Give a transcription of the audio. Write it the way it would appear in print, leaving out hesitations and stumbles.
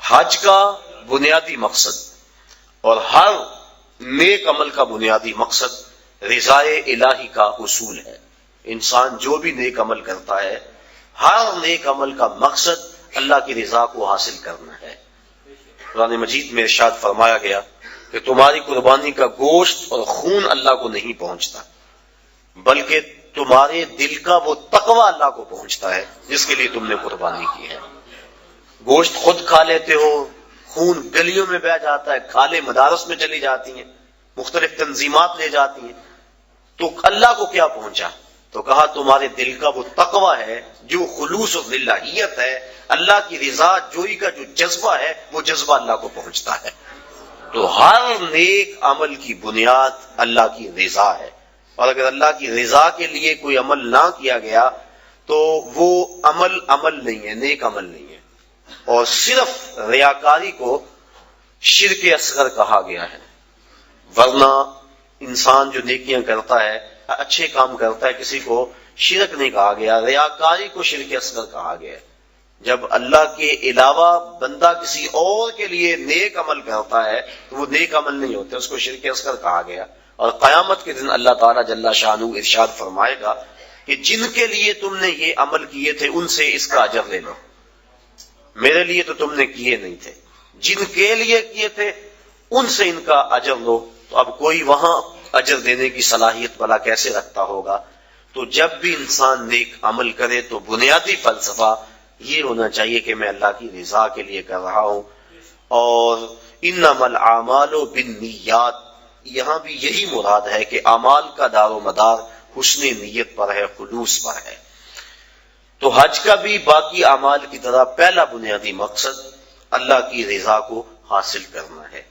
حج کا بنیادی مقصد اور ہر نیک عمل کا بنیادی مقصد رضائے الہی کا حصول ہے۔ انسان جو بھی نیک عمل کرتا ہے، ہر نیک عمل کا مقصد اللہ کی رضا کو حاصل کرنا ہے۔ قرآن مجید میں ارشاد فرمایا گیا کہ تمہاری قربانی کا گوشت اور خون اللہ کو نہیں پہنچتا، بلکہ تمہارے دل کا وہ تقوی اللہ کو پہنچتا ہے جس کے لیے تم نے قربانی کی ہے۔ گوشت خود کھا لیتے ہو، خون گلیوں میں بہہ جاتا ہے، کھالیں مدارس میں چلی جاتی ہیں، مختلف تنظیمات لے جاتی ہیں، تو اللہ کو کیا پہنچا؟ تو کہا تمہارے دل کا وہ تقوی ہے، جو خلوص و للہیت ہے، اللہ کی رضا جوئی کا جو جذبہ ہے، وہ جذبہ اللہ کو پہنچتا ہے۔ تو ہر نیک عمل کی بنیاد اللہ کی رضا ہے، اور اگر اللہ کی رضا کے لیے کوئی عمل نہ کیا گیا تو وہ عمل نہیں ہے، نیک عمل نہیں ہے۔ اور صرف ریاکاری کو شرک اصغر کہا گیا ہے، ورنہ انسان جو نیکیاں کرتا ہے، اچھے کام کرتا ہے، کسی کو شرک نہیں کہا گیا، ریاکاری کو شرک اصغر کہا گیا ہے۔ جب اللہ کے علاوہ بندہ کسی اور کے لیے نیک عمل کرتا ہے تو وہ نیک عمل نہیں ہوتے، اس کو شرک اصغر کہا گیا۔ اور قیامت کے دن اللہ تعالیٰ جل شانہ ارشاد فرمائے گا کہ جن کے لیے تم نے یہ عمل کیے تھے ان سے اس کا اجر لے لو، میرے لیے تو تم نے کیے نہیں تھے، جن کے لیے کیے تھے ان سے ان کا اجر لو۔ تو اب کوئی وہاں اجر دینے کی صلاحیت بھلا کیسے رکھتا ہوگا؟ تو جب بھی انسان نیک عمل کرے تو بنیادی فلسفہ یہ ہونا چاہیے کہ میں اللہ کی رضا کے لیے کر رہا ہوں۔ اور انما الاعمال بالنیات، یہاں بھی یہی مراد ہے کہ اعمال کا دار و مدار حسن نیت پر ہے، خلوص پر ہے۔ تو حج کا بھی باقی اعمال کی طرح پہلا بنیادی مقصد اللہ کی رضا کو حاصل کرنا ہے۔